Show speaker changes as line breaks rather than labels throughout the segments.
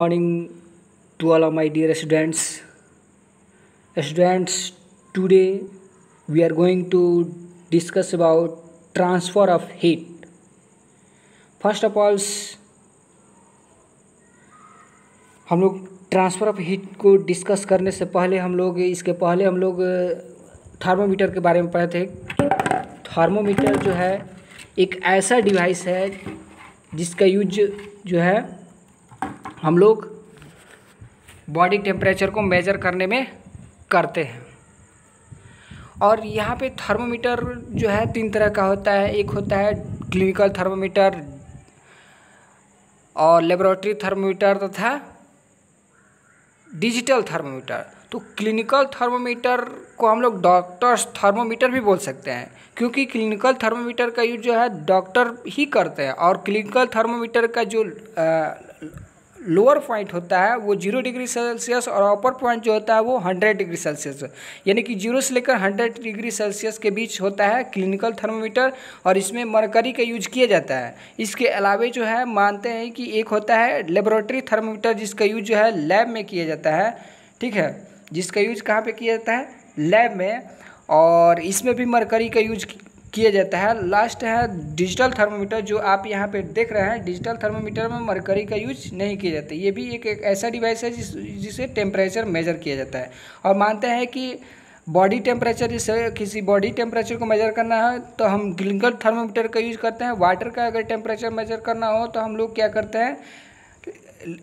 Morning to all of my dear students. Students, today we are going to discuss about transfer of heat. First of all, हम लोग transfer of heat को discuss करने से पहले हम लोग thermometer के बारे में पढ़े थे। थर्मोमीटर जो है एक ऐसा डिवाइस है जिसका यूज जो है हम लोग बॉडी टेम्परेचर को मेज़र करने में करते हैं। और यहाँ पे थर्मोमीटर जो है 3 तरह का होता है। एक होता है क्लिनिकल थर्मोमीटर और लेबोरेटरी थर्मोमीटर तथा डिजिटल थर्मोमीटर। तो क्लिनिकल थर्मोमीटर को हम लोग डॉक्टर्स थर्मोमीटर भी बोल सकते हैं, क्योंकि क्लिनिकल थर्मोमीटर का यूज जो है डॉक्टर ही करते हैं। और क्लिनिकल थर्मोमीटर का जो लोअर पॉइंट होता है वो 0 डिग्री सेल्सियस और अपर पॉइंट जो होता है वो 100 डिग्री सेल्सियस, यानी कि 0 से लेकर 100 डिग्री सेल्सियस के बीच होता है क्लिनिकल थर्मोमीटर। और इसमें मरकरी का यूज किया जाता है। इसके अलावा जो है मानते हैं कि एक होता है लेबोरेटरी थर्मोमीटर, जिसका यूज जो है लैब में किया जाता है। ठीक है, जिसका यूज कहाँ पे किया जाता है? लैब में। और इसमें भी मरकरी का यूज किया जाता है। लास्ट है डिजिटल थर्मोमीटर, जो आप यहाँ पे देख रहे हैं। डिजिटल थर्मोमीटर में मरकरी का यूज नहीं किया जाता। ये भी एक ऐसा डिवाइस है जिसे टेम्परेचर मेजर किया जाता है। और मानते हैं कि बॉडी टेम्परेचर, जिससे किसी बॉडी टेम्परेचर को मेजर करना है तो हम क्लिनिकल थर्मोमीटर का यूज करते हैं। वाटर का अगर टेम्परेचर मेजर करना हो तो हम लोग क्या करते हैं?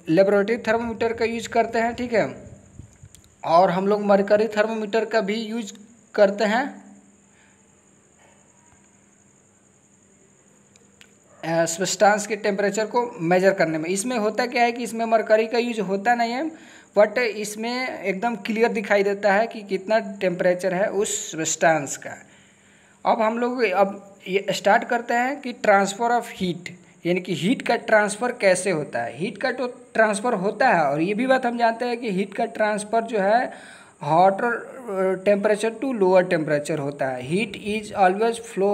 लेबोरेटरी थर्मोमीटर का यूज करते हैं। ठीक है, और हम लोग मरकरी थर्मोमीटर का भी यूज करते हैं सब्सटेंस के टेम्परेचर को मेजर करने में। इसमें होता क्या है कि इसमें मरकरी का यूज होता नहीं है, बट इसमें एकदम क्लियर दिखाई देता है कि कितना टेम्परेचर है उस सब्सटेंस का। अब हम लोग ये स्टार्ट करते हैं कि ट्रांसफ़र ऑफ हीट, यानी कि हीट का ट्रांसफ़र कैसे होता है। हीट का तो ट्रांसफ़र होता है, और ये भी बात हम जानते हैं कि हीट का ट्रांसफ़र जो है hotter temperature to lower temperature होता है। Heat is always flow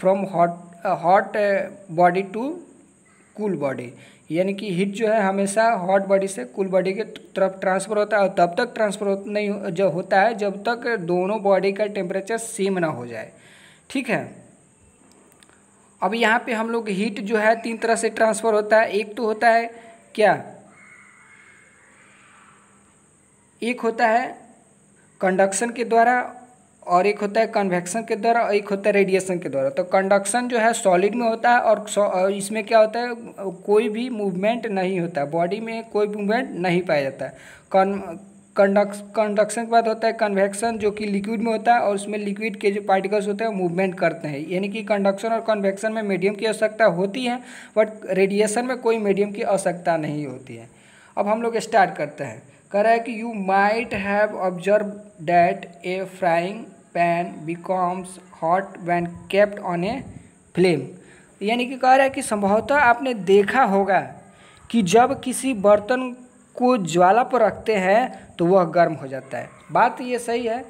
from hot body to cool body, यानी कि हीट जो है हमेशा हॉट बॉडी से कूल बॉडी के तरफ ट्रांसफ़र होता है। और तब तक ट्रांसफ़र नहीं जब होता है जब तक दोनों बॉडी का टेम्परेचर सेम ना हो जाए। ठीक है, अब यहाँ पे हम लोग हीट जो है 3 तरह से ट्रांसफ़र होता है। एक तो होता है क्या? एक होता है कंडक्शन के द्वारा, और एक होता है कन्वेक्शन के द्वारा, और एक होता है रेडिएशन के द्वारा। तो कंडक्शन जो है सॉलिड में होता है, और इसमें क्या होता है? कोई भी मूवमेंट नहीं होता है, बॉडी में कोई मूवमेंट नहीं पाया जाता है। कंडक्शन के बाद होता है कन्वेक्शन, जो कि लिक्विड में होता है, और उसमें लिक्विड के जो पार्टिकल्स होते हैं वो मूवमेंट करते हैं। यानी कि कंडक्शन और कन्वेक्शन में मीडियम की आवश्यकता होती है, बट रेडिएशन में कोई मीडियम की आवश्यकता नहीं होती है। अब हम लोग स्टार्ट करते हैं। कह रहा है कि you might have observe that A frying pan becomes hot when kept on a flame, यानी कि कह रहा है कि संभवतः आपने देखा होगा कि जब किसी बर्तन को ज्वाला पर रखते हैं तो वह गर्म हो जाता है। बात ये सही है।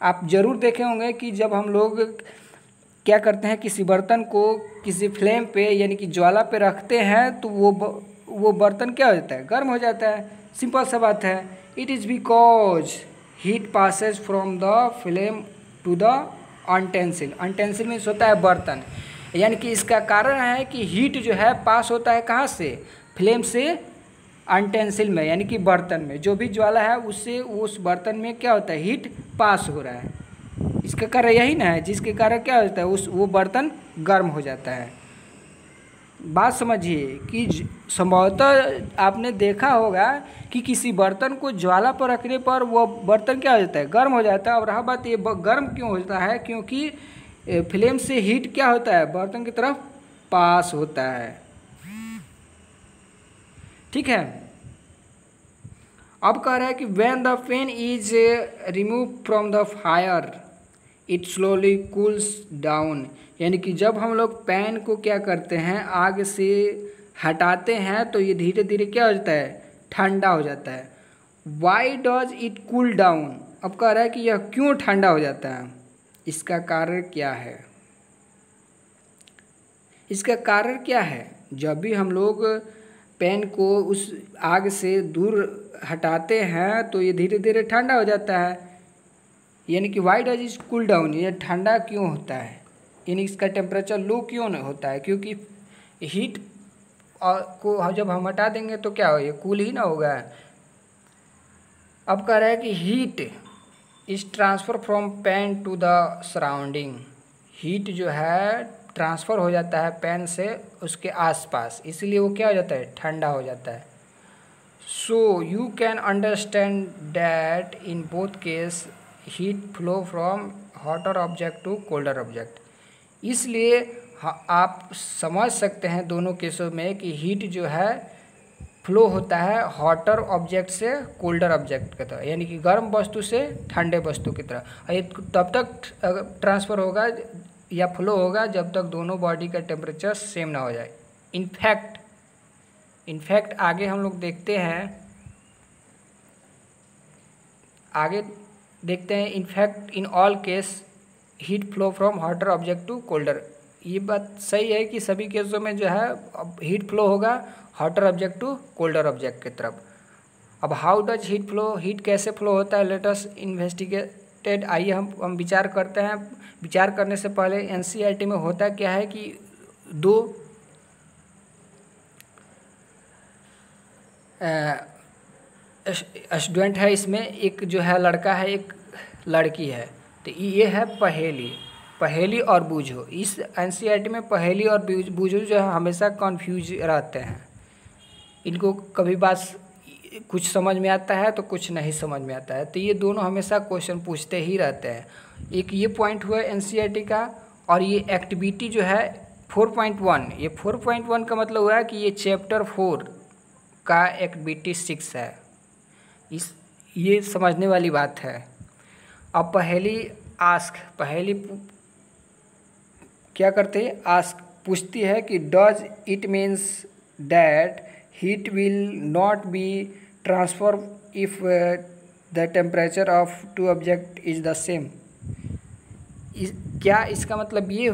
आप ज़रूर देखे होंगे कि जब हम लोग क्या करते हैं, किसी बर्तन को किसी फ्लेम पे यानी कि ज्वाला पे रखते हैं तो वो बर्तन क्या हो जाता है? गर्म हो जाता है। सिंपल सा बात है। It is because heat passes from the flame to the utensil. Utensil means होता है बर्तन, यानी कि इसका कारण है कि हीट जो है पास होता है कहाँ से? फ्लेम से अनटेंसिल में, यानी कि बर्तन में जो भी ज्वाला है उससे उस बर्तन में क्या होता है? हीट पास हो रहा है। इसका कारण यही ना है, जिसके कारण क्या होता है? वो बर्तन गर्म हो जाता है। बात समझिए कि संभवतः आपने देखा होगा कि किसी बर्तन को ज्वाला पर रखने पर वो बर्तन क्या हो जाता है? गर्म हो जाता है। और रहा बात ये गर्म क्यों होता है? क्योंकि फ्लेम से हीट क्या होता है? बर्तन की तरफ पास होता है। ठीक है, अब कह रहा है कि when the pan is remove from the fire it slowly cools down, यानी कि जब हम लोग पैन को क्या करते हैं? आग से हटाते हैं तो ये धीरे धीरे क्या हो जाता है? ठंडा हो जाता है। Why does it cool down? अब कह रहा है कि यह क्यों ठंडा हो जाता है? इसका कारण क्या है? इसका कारण क्या है? जब भी हम लोग पेन को उस आग से दूर हटाते हैं तो ये धीरे धीरे ठंडा हो जाता है। यानी कि why does it cool down, ये ठंडा क्यों होता है, यानी इसका टेम्परेचर लो क्यों नहीं होता है, क्योंकि हीट को जब हम हटा देंगे तो क्या हो, ये कूल ही ना होगा। अब कह रहा है कि heat is transfer from pan to the surrounding, heat जो है ट्रांसफ़र हो जाता है पेन से उसके आसपास, इसलिए वो क्या हो जाता है, ठंडा हो जाता है। So you can understand that in both case heat flow from hotter object to colder object, इसलिए आप समझ सकते हैं दोनों केसों में कि हीट जो है फ्लो होता है हॉटर ऑब्जेक्ट से कोल्डर ऑब्जेक्ट की तरह, यानी कि गर्म वस्तु से ठंडे वस्तु की तरह। ये तब तक ट्रांसफ़र होगा या फ्लो होगा जब तक दोनों बॉडी का टेम्परेचर सेम ना हो जाए। इनफैक्ट आगे हम लोग देखते हैं in fact in all case heat flow from hotter object to colder, ये बात सही है कि सभी केसों में जो है हीट फ्लो होगा hotter object to colder object की तरफ। अब how does heat flow, heat कैसे फ्लो होता है, लेट अस इन्वेस्टिगेटेड, आइए हम विचार करते हैं। विचार करने से पहले एनसीईआरटी में होता क्या है कि दो स्टूडेंट है, इसमें एक जो है लड़का है एक लड़की है, तो ये है पहेली और बूझो। इस एनसीईआरटी में पहेली और बूझो जो है हमेशा कन्फ्यूज रहते हैं, इनको कभी बात कुछ समझ में आता है तो कुछ नहीं समझ में आता है, तो ये दोनों हमेशा क्वेश्चन पूछते ही रहते हैं। एक ये पॉइंट हुआ एनसीईआरटी का, और ये एक्टिविटी जो है 4.1, ये 4.1 का मतलब हुआ है कि ये चैप्टर 4 का एक्टिविटी 6 है, ये समझने वाली बात है। अब पहेली क्या करते हैं, आस्क पूछती है कि does it means that heat will not be transfer if the temperature of two object is the same, क्या इसका मतलब ये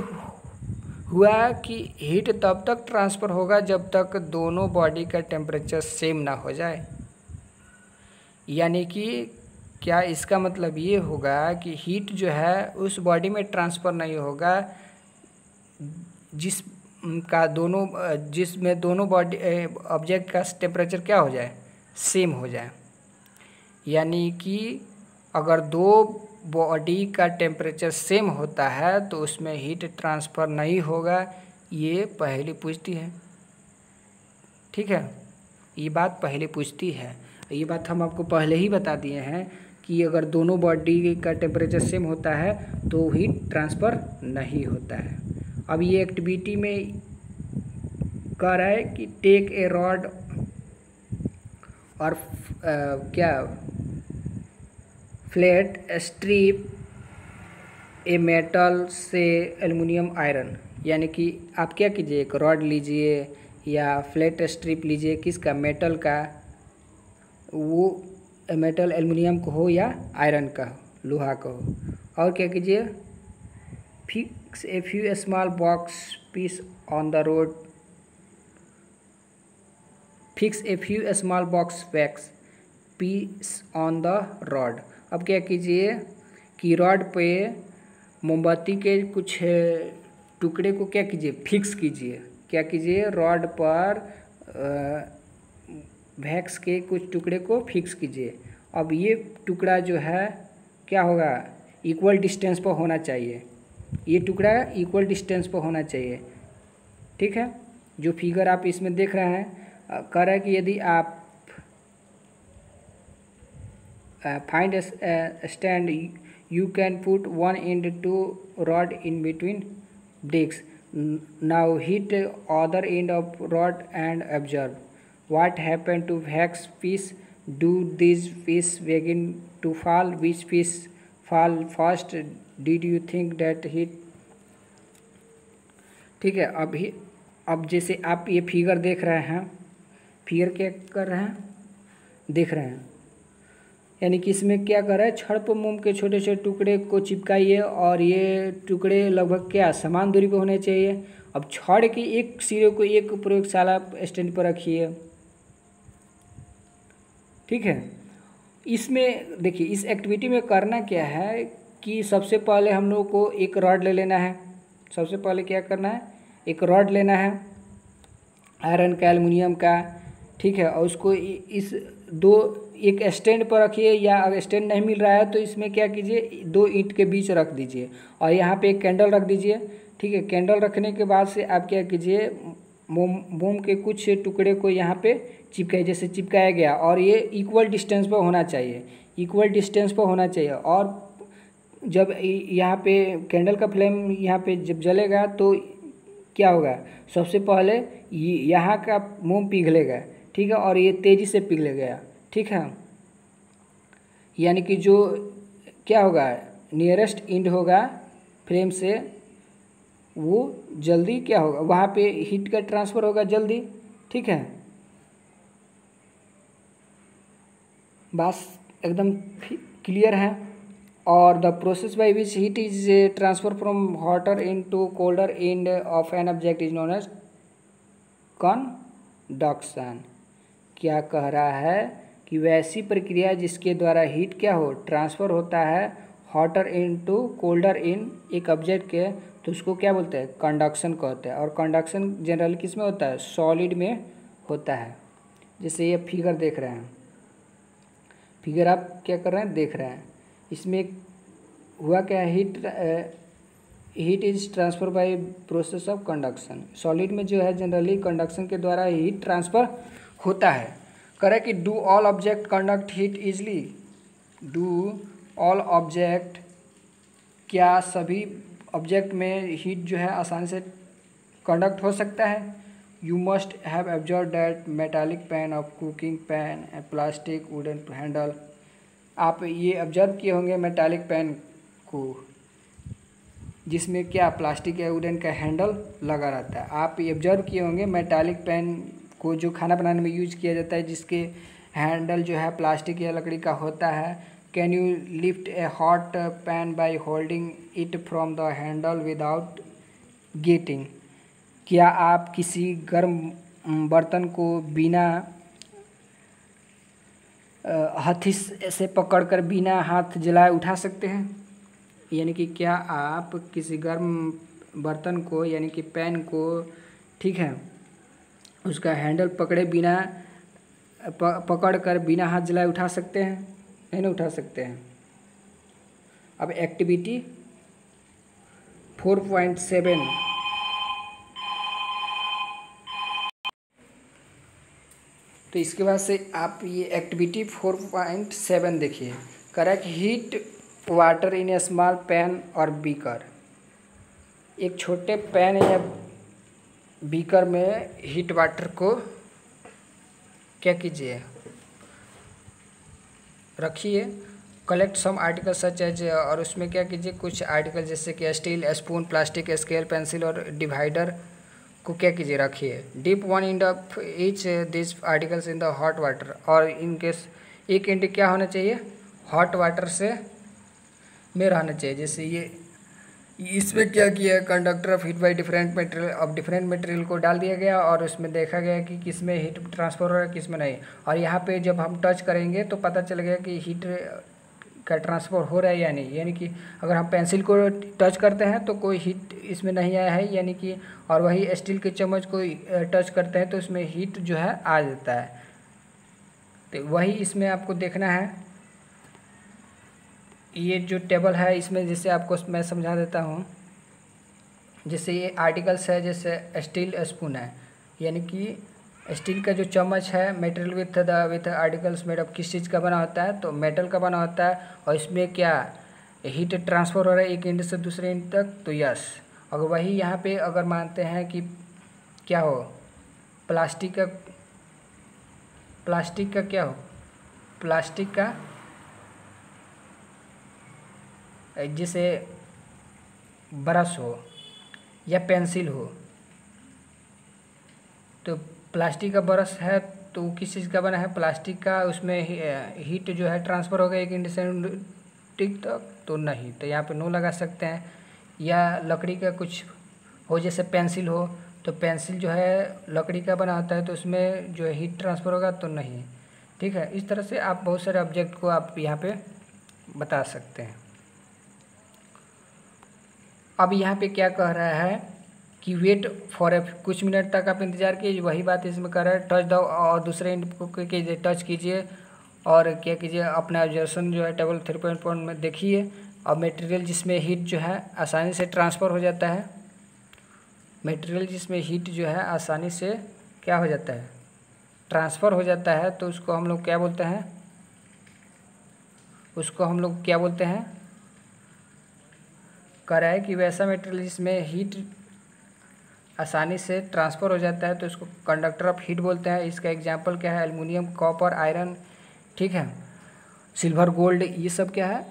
हुआ कि हीट तब तक ट्रांसफ़र होगा जब तक दोनों बॉडी का टेम्परेचर सेम ना हो जाए, यानी कि क्या इसका मतलब ये होगा कि हीट जो है उस बॉडी में ट्रांसफ़र नहीं होगा जिसमें दोनों बॉडी ऑब्जेक्ट का टेम्परेचर क्या हो जाए, सेम हो जाए। यानी कि अगर दो बॉडी का टेम्परेचर सेम होता है तो उसमें हीट ट्रांसफ़र नहीं होगा, ये पहेली पूछती है। ठीक है, ये बात पहले पूछती है, ये बात हम आपको पहले ही बता दिए हैं कि अगर दोनों बॉडी का टेम्परेचर सेम होता है तो हीट ट्रांसफ़र नहीं होता है। अब ये एक्टिविटी में कह रहा है कि टेक ए रॉड और फ्लैट स्ट्रिप ए मेटल से एल्युमिनियम आयरन, यानी कि आप क्या कीजिए, एक रॉड लीजिए या फ्लैट स्ट्रिप लीजिए, किसका, मेटल का, वो मेटल एल्युमिनियम का हो या आयरन का, लोहा का हो, और क्या कीजिए, fix a few small box piece on the road, fix a few small box wax piece on the rod. अब क्या कीजिए कि रॉड पे मोमबत्ती के कुछ टुकड़े को क्या कीजिए, फिक्स कीजिए, क्या कीजिए, रॉड पर वैक्स के कुछ टुकड़े को फिक्स कीजिए। अब ये टुकड़ा जो है क्या होगा, इक्वल डिस्टेंस पर होना चाहिए, ये टुकड़ा इक्वल डिस्टेंस पर होना चाहिए। ठीक है, जो फिगर आप इसमें देख रहे हैं कह रहा है कि यदि आप find stand you can put one end to rod in between bricks. Now hit other end of rod and observe what happened to wax piece. Do these piece begin to fall? Which piece fall first? Did you think that hit? ठीक है, अब जैसे आप ये figure देख रहे हैं, figure क्या कर रहे हैं, देख रहे हैं, यानी कि इसमें क्या कर रहा है, छड़ पर मोम के छोटे छोटे टुकड़े को चिपकाइए और ये टुकड़े लगभग क्या समान दूरी पर होने चाहिए। अब छड़ के एक सिरे को एक प्रयोगशाला स्टैंड पर रखिए, ठीक है। इसमें देखिए इस एक्टिविटी में करना क्या है कि सबसे पहले हम लोग को एक रॉड ले लेना है। सबसे पहले क्या करना है, एक रॉड लेना है आयरन का, एल्युमिनियम का, ठीक है। और उसको इस दो एक स्टैंड पर रखिए, या अगर स्टैंड नहीं मिल रहा है तो इसमें क्या कीजिए, दो ईंट के बीच रख दीजिए और यहाँ पे एक कैंडल रख दीजिए, ठीक है। कैंडल रखने के बाद से आप क्या कीजिए, मोम के कुछ टुकड़े को यहाँ पे चिपकाइए, जैसे चिपकाया गया, और ये इक्वल डिस्टेंस पर होना चाहिए, इक्वल डिस्टेंस पर होना चाहिए। और जब यहाँ पे कैंडल का फ्लेम यहाँ पे जब जलेगा तो क्या होगा, सबसे पहले यहाँ का मोम पिघलेगा, ठीक है, और ये तेज़ी से पिघलेगा, ठीक है। यानी कि जो क्या होगा, नियरेस्ट एंड होगा फ्लेम से, वो जल्दी क्या होगा, वहाँ पे हीट का ट्रांसफ़र होगा जल्दी, ठीक है। बस एकदम क्लियर है। और the process by which heat is transfer from hotter end to colder end of an object is known as conduction. क्या कह रहा है कि वैसी प्रक्रिया जिसके द्वारा हीट क्या हो, ट्रांसफ़र होता है hotter end to colder end एक ऑब्जेक्ट के, तो उसको क्या बोलते हैं, कंडक्शन कहते हैं। और कंडक्शन जनरली किस में होता है, सॉलिड में होता है। जैसे ये फिगर देख रहे हैं, फिगर आप क्या कर रहे हैं, देख रहे हैं, इसमें हुआ क्या है, heat is transfer by process of conduction. Solid में जो है जनरली कंडक्शन के द्वारा हीट ट्रांसफ़र होता है। करें कि do all object conduct heat easily, do all object, क्या सभी ऑब्जेक्ट में हीट जो है आसानी से कंडक्ट हो सकता है। You must have observe that metallic pan of cooking pan and plastic wooden handle. आप ये ऑब्जर्व किए होंगे मेटालिक पैन को, जिसमें क्या प्लास्टिक या वुडन का हैंडल लगा रहता है। आप ये ऑब्जर्व किए होंगे मेटालिक पैन को जो खाना बनाने में यूज किया जाता है, जिसके हैंडल जो है प्लास्टिक या लकड़ी का होता है। Can you lift A hot pan by holding it from the handle without getting. क्या आप किसी गर्म बर्तन को बिना हाथी से पकड़कर बिना हाथ जलाए उठा सकते हैं। यानी कि क्या आप किसी गर्म बर्तन को, यानी कि पैन को, ठीक है, उसका हैंडल पकड़े बिना पकड़कर बिना हाथ जलाए उठा सकते हैं, नहीं ना उठा सकते हैं। अब एक्टिविटी 4.7, तो इसके बाद से आप ये एक्टिविटी 4.7 देखिए। Correct heat water in A small pan और बीकर। एक छोटे पैन या बीकर में हीट वाटर को क्या कीजिए, रखिए। Collect some article such as, और उसमें क्या कीजिए, कुछ आर्टिकल जैसे कि steel, spoon, plastic, scale, pencil और डिवाइडर को क्या कीजिए, रखिए। Dip one end of each this articles in the hot water, और इनकेस एक एंड क्या होना चाहिए, हॉट वाटर से में रहना चाहिए। जैसे ये इसमें क्या किया, conductor of heat by different material, अब डिफरेंट मटेरियल को डाल दिया गया और उसमें देखा गया कि किस में हीट ट्रांसफर हो रहा है, किस में नहीं। और यहाँ पे जब हम टच करेंगे तो पता चल गया कि हीट का ट्रांसफ़र हो रहा है या नहीं। यानी कि अगर हम पेंसिल को टच करते हैं तो कोई हीट इसमें नहीं आया है, यानी कि, और वही स्टील के चम्मच को टच करते हैं तो इसमें हीट जो है आ जाता है। तो वही इसमें आपको देखना है। ये जो टेबल है इसमें जैसे आपको मैं समझा देता हूँ। जैसे ये आर्टिकल्स है, जैसे स्टील स्पून है, यानी कि स्टील का जो चम्मच है, material with articles made of किस चीज़ का बना होता है, तो मेटल का बना होता है। और इसमें क्या हीट ट्रांसफ़र हो रहा है एक एंड से दूसरे एंड तक, तो यस। अगर वही यहाँ पे अगर मानते हैं कि क्या हो, प्लास्टिक का क्या हो, प्लास्टिक का जैसे ब्रश हो या पेंसिल हो, तो प्लास्टिक का ब्रश है तो किस चीज़ का बना है, प्लास्टिक का। उसमें हीट जो है ट्रांसफ़र हो गया एक इंड से टिक तक, तो नहीं, तो यहाँ पे नो लगा सकते हैं। या लकड़ी का कुछ हो, जैसे पेंसिल हो, तो पेंसिल जो है लकड़ी का बना होता है तो उसमें जो है हीट ट्रांसफ़र होगा, तो नहीं। ठीक है, इस तरह से आप बहुत सारे ऑब्जेक्ट को आप यहाँ पे बता सकते हैं। अब यहाँ पे क्या कह रहा है कि वेट फॉर ए कुछ मिनट तक आप इंतजार कीजिए, वही बात इसमें कर रहा है। टच द और दूसरे एंड को कीजिए, टच कीजिए और क्या कीजिए, अपना ऑब्जर्वेशन जो है टेबल 3.1 में देखिए। और मटेरियल जिसमें हीट जो है आसानी से ट्रांसफ़र हो जाता है, मटेरियल जिसमें हीट जो है आसानी से क्या हो जाता है, ट्रांसफ़र हो जाता है, तो उसको हम लोग क्या बोलते हैं, उसको हम लोग क्या बोलते हैं, कह रहा है कि वैसा मटेरियल जिसमें हीट आसानी से ट्रांसफ़र हो जाता है तो इसको कंडक्टर ऑफ हीट बोलते हैं। इसका एग्जांपल क्या है, एल्युमिनियम, कॉपर, आयरन, ठीक है, सिल्वर, गोल्ड, ये सब क्या है,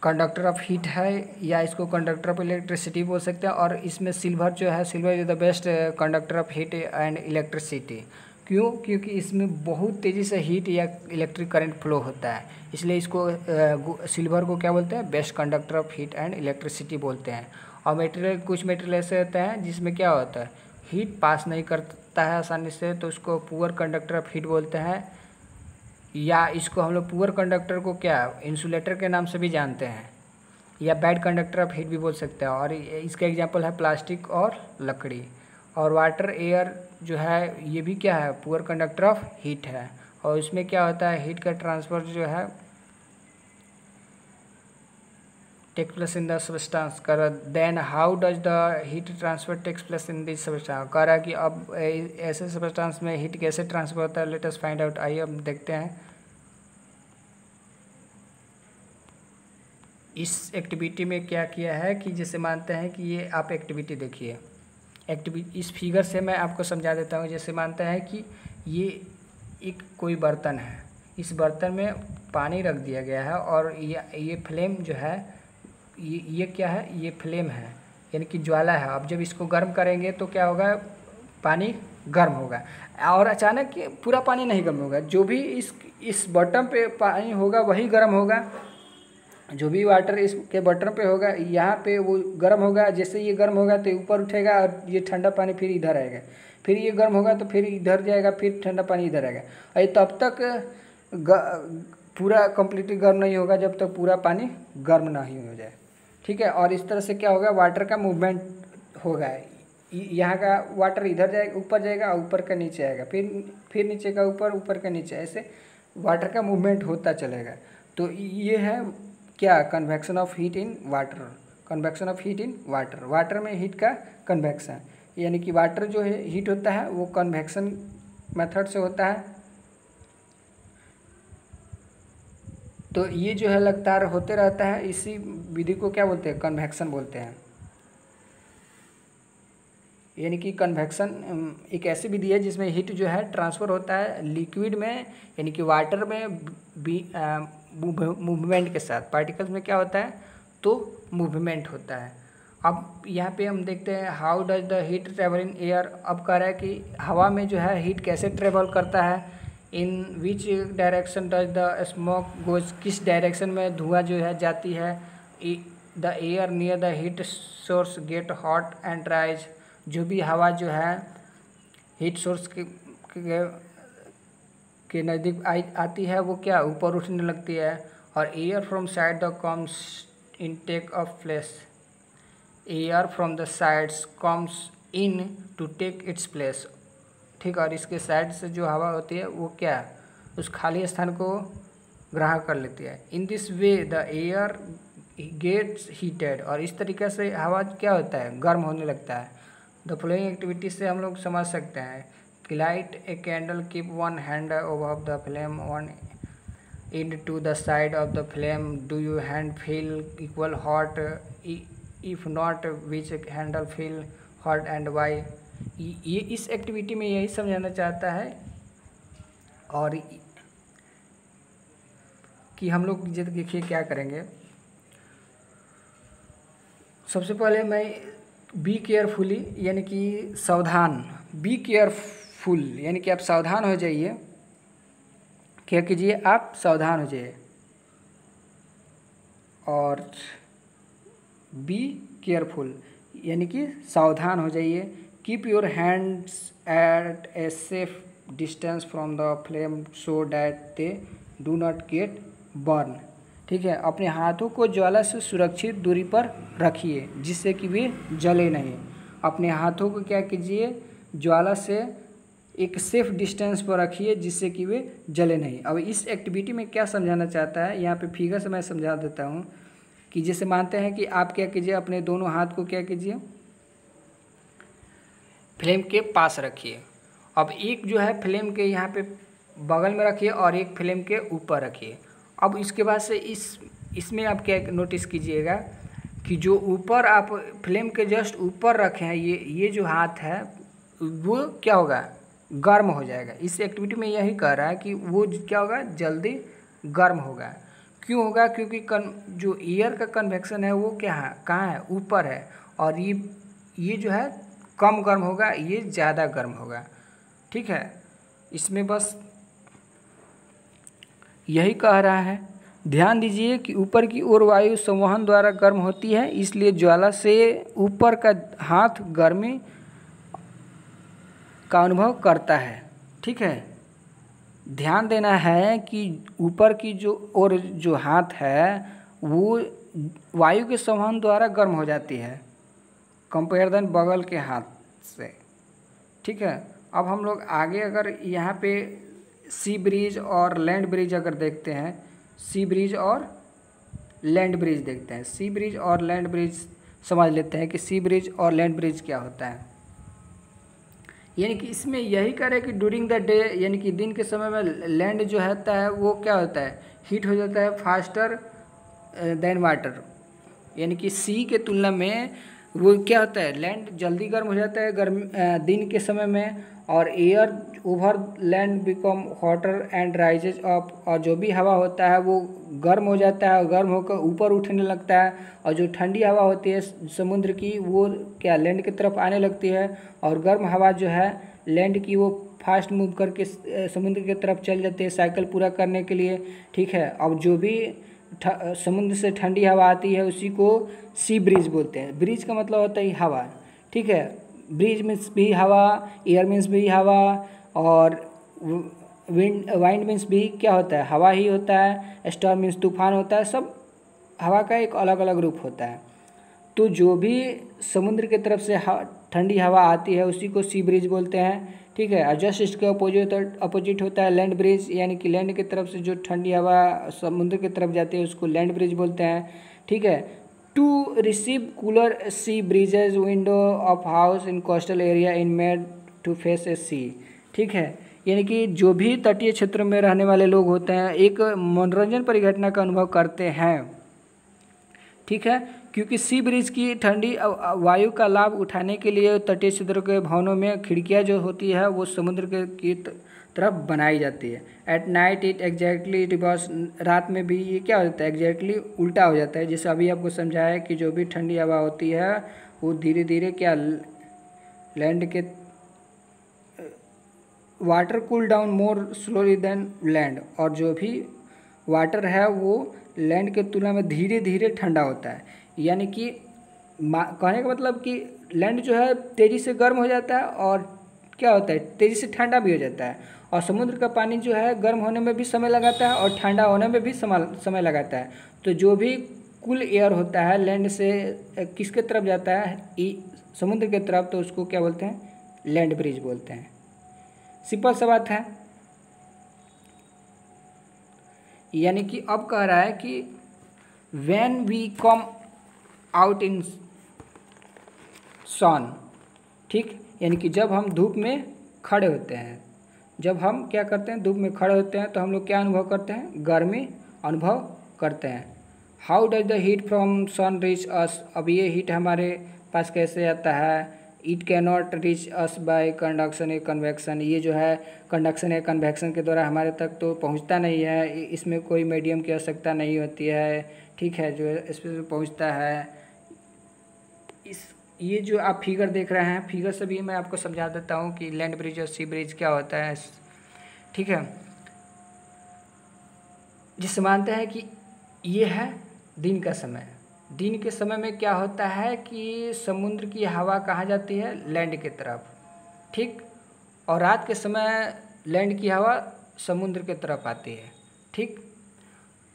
कंडक्टर ऑफ हीट है, या इसको कंडक्टर ऑफ इलेक्ट्रिसिटी बोल सकते हैं। और इसमें सिल्वर जो है, silver is the best conductor of heat and electricity. क्यों? क्योंकि इसमें बहुत तेज़ी से हीट या इलेक्ट्रिक करंट फ्लो होता है, इसलिए इसको सिल्वर को क्या बोलते हैं, best conductor of heat and electricity बोलते हैं। और मटेरियल, कुछ मटेरियल ऐसे होते हैं जिसमें क्या होता है, हीट पास नहीं करता है आसानी से, तो उसको पुअर कंडक्टर ऑफ हीट बोलते हैं। या इसको हम लोग पुअर कंडक्टर को क्या इंसुलेटर के नाम से भी जानते हैं, या बैड कंडक्टर ऑफ हीट भी बोल सकते हैं। और इसका एग्जांपल है प्लास्टिक और लकड़ी। और वाटर, एयर जो है ये भी क्या है, पुअर कंडक्टर ऑफ हीट है। और इसमें क्या होता है, हीट का ट्रांसफ़र जो है take place in the substance कर। Then how does the heat transfer takes place in this substance, कह रहा है कि अब ऐसे सबस्टांस में हीट कैसे ट्रांसफर होता है, लेट अस फाइंड आउट। आइए अब देखते हैं। इस एक्टिविटी में क्या किया है कि जैसे मानते हैं कि ये आप एक्टिविटी देखिए, एक्टिविटी इस फिगर से मैं आपको समझा देता हूँ। जैसे मानते हैं कि ये एक कोई बर्तन है, इस बर्तन में पानी रख दिया गया है और ये फ्लेम जो है, ये क्या है, ये फ्लेम है, यानी कि ज्वाला है। अब जब इसको गर्म करेंगे तो क्या होगा, पानी गर्म होगा। और अचानक पूरा पानी नहीं गर्म होगा, जो भी इस बटन पे पानी होगा वही गर्म होगा, जो भी वाटर इसके बटन पे होगा यहाँ पे वो गर्म होगा। जैसे ये गर्म होगा तो ऊपर उठेगा और ये ठंडा पानी फिर इधर आएगा, फिर ये गर्म होगा तो फिर इधर जाएगा, फिर ठंडा पानी इधर आएगा। और ये तब तक पूरा कम्प्लीटली गर्म नहीं होगा जब तक पूरा पानी गर्म नहीं हो जाए, ठीक है। और इस तरह से क्या होगा, वाटर का मूवमेंट होगा, यहाँ का वाटर इधर जाएगा, ऊपर जाएगा, ऊपर का नीचे आएगा, फिर नीचे का ऊपर, ऊपर का नीचे, ऐसे वाटर का मूवमेंट होता चलेगा। तो ये है क्या, convection of heat in water, convection of heat in water, water में हीट का कन्वेक्शन, यानी कि वाटर जो है हीट होता है वो कन्वेक्शन मेथड से होता है। तो ये जो है लगातार होते रहता है, इसी विधि को क्या बोलते हैं, कन्वेक्शन बोलते हैं। यानी कि कन्वेक्शन एक ऐसी विधि है जिसमें हीट जो है ट्रांसफ़र होता है लिक्विड में, यानी कि वाटर में मूवमेंट के साथ। पार्टिकल्स में क्या होता है, तो मूवमेंट होता है। अब यहाँ पे हम देखते हैं how does the heat travel in air. अब कह रहा है कि हवा में जो है हीट कैसे ट्रेवल करता है, in which direction does the smoke goes, किस डायरेक्शन में धुआं जो है जाती है। The air near the heat source get hot and rise, जो भी हवा जो है हीट सोर्स के नज़दीक आती है वो क्या, ऊपर उठने लगती है। और air from side the comes in take of place, air from the sides comes in to take its place, ठीक। और इसके साइड से जो हवा होती है वो क्या, उस खाली स्थान को ग्रहण कर लेती है। In this way the air gets heated, और इस तरीके से हवा क्या होता है, गर्म होने लगता है। द फॉलोइंग एक्टिविटी से हम लोग समझ सकते हैं कि light a candle, keep one hand over the flame, one in to the side of the flame, do you hand feel equal hot, if not which handle feel hot and why. ये इस activity में यही समझाना चाहता है। और कि हम लोग देखिए क्या करेंगे, सबसे पहले मैं बी केयरफुली, यानी कि सावधान, बी केयरफुल यानी कि आप सावधान हो जाइए। क्या कीजिए, आप सावधान हो जाइए। और बी केयरफुल यानी कि सावधान हो जाइए। Keep your hands eight a safe distance from the flame so that they do not gate burn. ठीक है, अपने हाथों को ज्वाला से सुरक्षित दूरी पर रखिए जिससे कि वे जले नहीं। अपने हाथों को क्या कीजिए, ज्वाला से एक सेफ डिस्टेंस पर रखिए जिससे कि वे जले नहीं। अब इस एक्टिविटी में क्या समझाना चाहता है, यहाँ पे फिगर से मैं समझा देता हूँ कि जैसे मानते हैं कि आप क्या कीजिए, अपने दोनों हाथ को क्या कीजिए, फ्लेम के पास रखिए। अब एक जो है फ्लेम के यहाँ पे बगल में रखिए और एक फ्लेम के ऊपर रखिए। अब इसके बाद से इसमें आप क्या नोटिस कीजिएगा कि जो ऊपर आप फ्लेम के जस्ट ऊपर रखे हैं, ये जो हाथ है वो क्या होगा, गर्म हो जाएगा। इस एक्टिविटी में यही कह रहा है कि वो क्या होगा, जल्दी गर्म होगा। क्यों होगा, क्योंकि जो एयर का कन्वेक्शन है वो क्या है, कहाँ है, ऊपर है, और ये जो है कम गर्म होगा, ये ज़्यादा गर्म होगा। ठीक है, इसमें बस यही कह रहा है। ध्यान दीजिए कि ऊपर की ओर वायु संवहन द्वारा गर्म होती है, इसलिए ज्वाला से ऊपर का हाथ गर्मी का अनुभव करता है। ठीक है, ध्यान देना है कि ऊपर की जो ओर जो हाथ है वो वायु के संवहन द्वारा गर्म हो जाती है कंपेयर देन बगल के हाथ से। ठीक है, अब हम लोग आगे अगर यहाँ पे सी ब्रिज और लैंड ब्रिज अगर देखते हैं, सी ब्रिज और लैंड ब्रिज देखते हैं। सी ब्रिज और लैंड ब्रिज समझ लेते हैं कि सी ब्रिज और लैंड ब्रिज क्या होता है। यानी कि इसमें यही करे कि ड्यूरिंग द डे, यानी कि दिन के समय में लैंड जो होता है वो क्या होता है, हीट हो जाता है फास्टर देन वाटर। यानी कि सी के तुलना में वो क्या होता है, लैंड जल्दी गर्म हो जाता है दिन के समय में, और air over land become hotter and rises up, और जो भी हवा होता है वो गर्म हो जाता है और गर्म होकर ऊपर उठने लगता है, और जो ठंडी हवा होती है समुद्र की वो क्या लैंड की तरफ आने लगती है, और गर्म हवा जो है लैंड की वो फास्ट मूव करके समुद्र की तरफ चल जाती है साइकिल पूरा करने के लिए। ठीक है, अब जो भी समुद्र से ठंडी हवा आती है उसी को सी ब्रिज बोलते हैं। ब्रिज का मतलब होता है हवा। ठीक है, ब्रिज मीन्स भी हवा, एयर मीन्स भी हवा, और वाइंड मीन्स भी क्या होता है, हवा ही होता है। स्टॉर्म मीन्स तूफान होता है। सब हवा का एक अलग अलग रूप होता है। तो जो भी समुद्र की तरफ से ठंडी हवा आती है उसी को सी ब्रिज बोलते हैं। ठीक है, और जस्ट इसके अपोजिट होता है लैंड ब्रिज, यानी कि लैंड की तरफ से जो ठंडी हवा समुद्र की तरफ जाती है उसको लैंड ब्रिज बोलते हैं। ठीक है, to receive cooler sea breezes window of house in coastal area in made to face a sea. ठीक है, यानी कि जो भी तटीय क्षेत्रों में रहने वाले लोग होते हैं एक मनोरंजन परिघटना का अनुभव करते हैं। ठीक है, क्योंकि सी ब्रिज की ठंडी वायु का लाभ उठाने के लिए तटीय क्षेत्रों के भवनों में खिड़कियां जो होती है वो समुद्र की तरफ बनाई जाती है। At night it exactly reverse, रात में भी ये क्या हो जाता है, एग्जैक्टली उल्टा हो जाता है। जैसे अभी आपको समझाया कि जो भी ठंडी हवा होती है वो धीरे धीरे क्या लैंड के water cool down more slowly than land, और जो भी वाटर है वो लैंड के तुलना में धीरे धीरे ठंडा होता है। यानी कि कहने का मतलब कि लैंड जो है तेज़ी से गर्म हो जाता है और क्या होता है तेज़ी से ठंडा भी हो जाता है, और समुद्र का पानी जो है गर्म होने में भी समय लगाता है और ठंडा होने में भी समय लगाता है। तो जो भी कूल एयर होता है लैंड से किसके तरफ जाता है, समुद्र की तरफ, तो उसको क्या बोलते हैं, लैंड ब्रिज बोलते हैं। सिंपल सा बात है। यानी कि अब कह रहा है कि when we come out in sun, ठीक, यानी कि जब हम धूप में खड़े होते हैं, जब हम क्या करते हैं धूप में खड़े होते हैं तो हम लोग क्या अनुभव करते हैं, गर्मी अनुभव करते हैं। How does the heat from sun reach us, अब ये हीट हमारे पास कैसे आता है, it can not reach us by conduction या कन्वेक्शन, ये जो है कंडक्शन या कन्वेक्शन के द्वारा हमारे तक तो पहुंचता नहीं है, इसमें कोई मीडियम की आवश्यकता नहीं होती है। ठीक है, जो इसमें पहुंचता है। ये जो आप फिगर देख रहे हैं, फिगर से भी मैं आपको समझा देता हूँ कि लैंड ब्रिज और सी ब्रिज क्या होता है। ठीक है, जिससे मानते हैं कि ये है दिन का समय। दिन के समय में क्या होता है कि समुद्र की हवा कहाँ जाती है, लैंड की तरफ। ठीक, और रात के समय लैंड की हवा समुद्र की तरफ आती है, ठीक।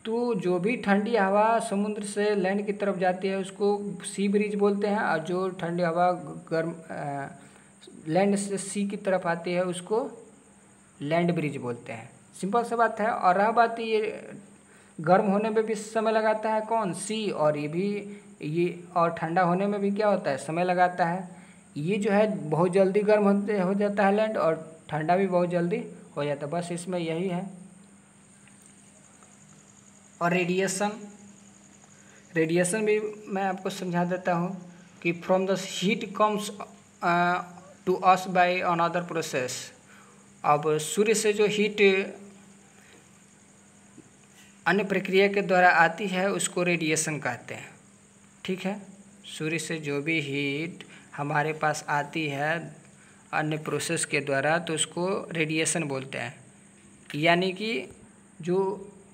तो जो भी ठंडी हवा समुद्र से लैंड की तरफ जाती है उसको सी ब्रीज बोलते हैं, और जो ठंडी हवा गर्म लैंड से सी की तरफ आती है उसको लैंड ब्रिज बोलते हैं। सिंपल सा बात है। और रहा बात ये गर्म होने में भी समय लगाता है कौन, सी, और ये और ठंडा होने में भी क्या होता है, समय लगाता है। ये जो है बहुत जल्दी गर्म हो जाता है लैंड, और ठंडा भी बहुत जल्दी हो जाता है, बस इसमें यही है। और रेडिएशन भी मैं आपको समझा देता हूँ कि from the heat comes to us by another process. अब सूर्य से जो हीट अन्य प्रक्रिया के द्वारा आती है उसको रेडिएशन कहते हैं, ठीक है। सूर्य से जो भी हीट हमारे पास आती है अन्य प्रोसेस के द्वारा तो उसको रेडिएशन बोलते हैं। यानी कि जो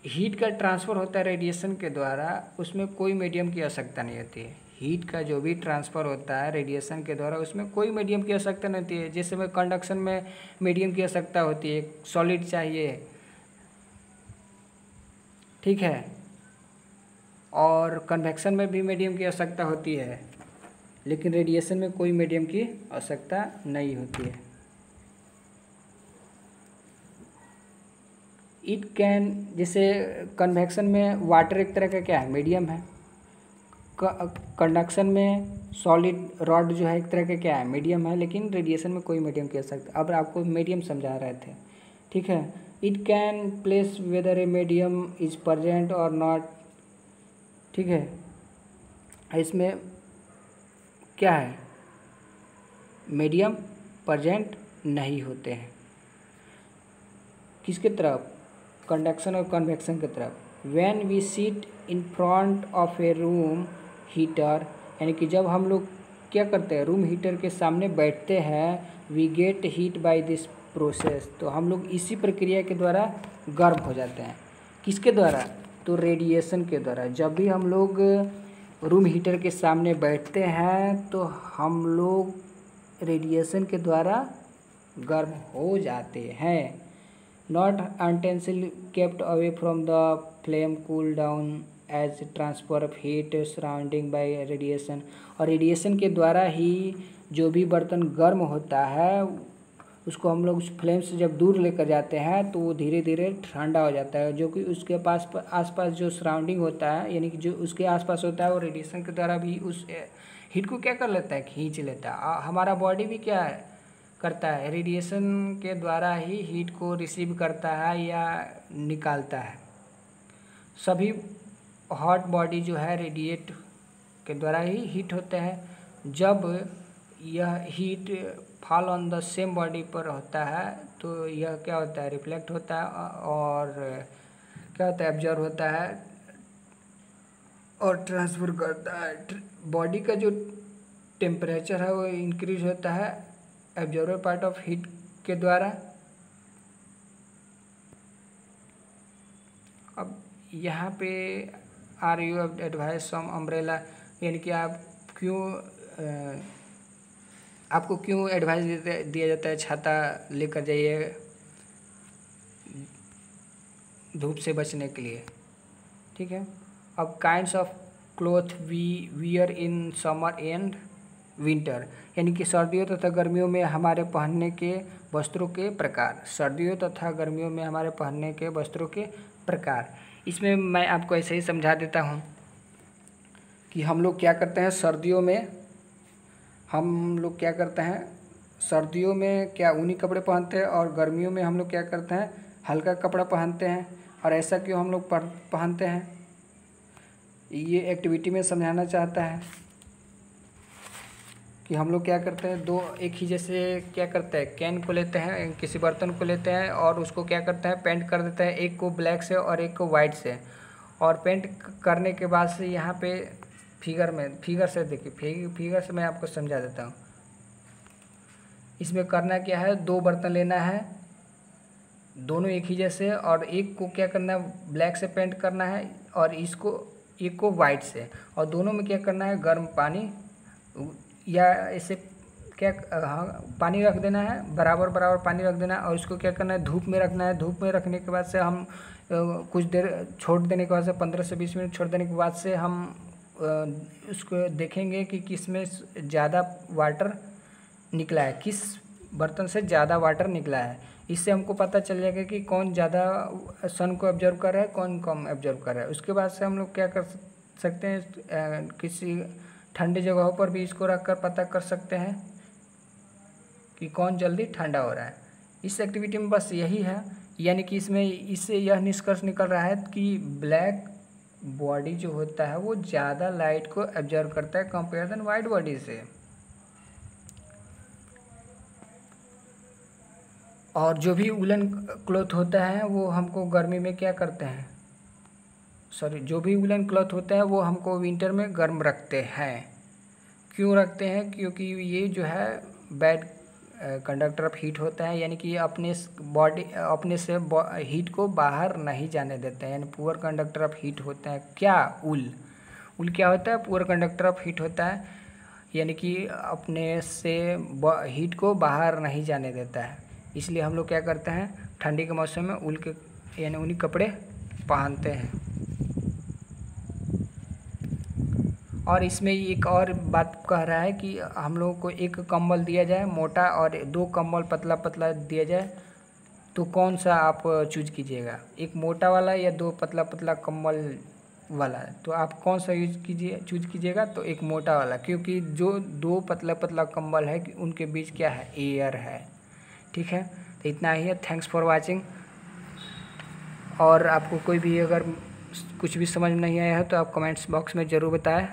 हीट का ट्रांसफ़र होता है रेडिएशन के द्वारा उसमें कोई मीडियम की आवश्यकता नहीं होती है। हीट का जो भी ट्रांसफ़र होता है रेडिएशन के द्वारा उसमें कोई मीडियम की आवश्यकता नहीं होती है। जैसे में कंडक्शन में मीडियम की आवश्यकता होती है, सॉलिड चाहिए, ठीक है। और कन्वेक्शन में भी मीडियम की आवश्यकता होती है, लेकिन रेडिएशन में कोई मीडियम की आवश्यकता नहीं होती है। इट कैन, जैसे कन्वेक्शन में वाटर एक तरह का क्या है, मीडियम है। कंडक्शन में सॉलिड रॉड जो है एक तरह का क्या है, मीडियम है, लेकिन रेडिएशन में कोई मीडियम की आवश्यकता। अब आपको मीडियम समझा रहे थे, ठीक है। It can place whether a medium is present और नॉट, ठीक है। इसमें क्या है, मीडियम प्रेजेंट नहीं होते हैं, किसके तरफ, कंडक्शन और कन्वेक्शन की तरफ। When we sit in front of a room heater, यानी कि जब हम लोग क्या करते हैं, रूम हीटर के सामने बैठते हैं, we get heat by this process, तो हम लोग इसी प्रक्रिया के द्वारा गर्म हो जाते हैं। किसके द्वारा, तो रेडिएशन के द्वारा। जब भी हम लोग रूम हीटर के सामने बैठते हैं तो हम लोग रेडिएशन के द्वारा गर्म हो जाते हैं। Not unintentionally kept away from the flame cool down as transfer of heat surrounding by radiation, और रेडिएशन के द्वारा ही जो भी बर्तन गर्म होता है उसको हम लोग उस फ्लेम से जब दूर लेकर जाते हैं तो वो धीरे धीरे ठंडा हो जाता है। जो कि उसके पास आसपास जो सराउंडिंग होता है, यानी कि जो उसके आसपास होता है, वो रेडिएशन के द्वारा भी उस हीट को क्या कर लेता है, खींच लेता है। हमारा बॉडी भी क्या है करता है, रेडिएशन के द्वारा ही हीट को रिसीव करता है या निकालता है। सभी हॉट बॉडी जो है रेडिएट के द्वारा ही हीट होते हैं। जब यह heat fall on the same body पर होता है तो यह क्या होता है, रिफ्लेक्ट होता है, और क्या होता है, एब्जॉर्ब होता है और ट्रांसफर करता है। बॉडी का जो टेम्परेचर है वो इंक्रीज होता है एब्जॉर्बर पार्ट ऑफ हीट के द्वारा। अब यहाँ पे are you advise some umbrella, यानी कि आप आपको क्यों एडवाइस दिया जाता है छाता लेकर जाइए धूप से बचने के लिए, ठीक है। अब kinds of cloth we wear in summer and winter, यानी कि सर्दियों तथा गर्मियों में हमारे पहनने के वस्त्रों के प्रकार। सर्दियों तथा गर्मियों में हमारे पहनने के वस्त्रों के प्रकार। इसमें मैं आपको ऐसे ही समझा देता हूँ कि हम लोग क्या करते हैं, सर्दियों में क्या ऊनी कपड़े पहनते हैं, और गर्मियों में हम लोग क्या करते हैं, हल्का कपड़ा पहनते हैं। और ऐसा क्यों हम लोग पहनते हैं, ये एक्टिविटी में समझाना चाहता है कि हम लोग क्या करते हैं, दो एक ही जैसे क्या करते हैं, कैन को लेते हैं, किसी बर्तन को लेते हैं और उसको क्या करते हैं, पेंट कर देते हैं, एक को ब्लैक से और एक को वाइट से। और पेंट करने के बाद से यहाँ पे फिगर से देखिए, फिगर से मैं आपको समझा देता हूँ। इसमें करना क्या है, दो बर्तन लेना है, दोनों एक ही जैसे, और एक को क्या करना है, ब्लैक से पेंट करना है, और एक को वाइट से, और दोनों में क्या करना है, गर्म पानी या ऐसे क्या हाँ पानी रख देना है, बराबर बराबर पानी रख देना है और इसको क्या करना है, धूप में रखना है। धूप में रखने के बाद से हम कुछ देर छोड़ देने के बाद से 15 से 20 मिनट छोड़ देने के बाद से हम उसको देखेंगे कि किस में ज़्यादा वाटर निकला है, किस बर्तन से ज़्यादा वाटर निकला है। इससे हमको पता चल जाएगा कि कौन ज़्यादा सन को ऑब्जर्व कर रहा है, कौन कम ऑब्जर्व कर रहा है। उसके बाद से हम लोग क्या कर सकते हैं, किसी ठंडी जगहों पर भी इसको रख कर पता कर सकते हैं कि कौन जल्दी ठंडा हो रहा है। इस एक्टिविटी में बस यही है, यानी कि इससे यह निष्कर्ष निकल रहा है कि ब्लैक बॉडी जो होता है वो ज़्यादा लाइट को ऑब्जर्व करता है कंपेयर देन वाइट बॉडी से। और जो भी वुलन क्लॉथ होता है वो हमको गर्मी में क्या करते हैं, जो भी वुलन क्लॉथ होता है वो हमको विंटर में गर्म रखते हैं। क्यों रखते हैं, क्योंकि ये जो है बैड कंडक्टर ऑफ हीट होता है, यानी कि अपने से हीट को बाहर नहीं जाने देते हैं, यानी पुअर कंडक्टर ऑफ हीट होते हैं। क्या उल क्या होता है, पुअर कंडक्टर ऑफ हीट होता है, यानी कि अपने से हीट को बाहर नहीं जाने देता है। इसलिए हम लोग क्या करते हैं, ठंडी के मौसम में उल के यानी ऊनी कपड़े पहनते हैं। और इसमें एक और बात कह रहा है कि हम लोगों को एक कंबल दिया जाए मोटा और 2 कंबल पतला पतला दिया जाए, तो कौन सा आप चूज कीजिएगा, एक मोटा वाला या 2 पतला पतला कंबल वाला? तो आप कौन सा चूज कीजिएगा? तो एक मोटा वाला, क्योंकि जो 2 पतला पतला कंबल है उनके बीच क्या है, एयर है। ठीक है, तो इतना ही है। Thanks for watching. और आपको कोई भी अगर कुछ भी समझ नहीं आया है तो आप कमेंट्स बॉक्स में ज़रूर बताएं।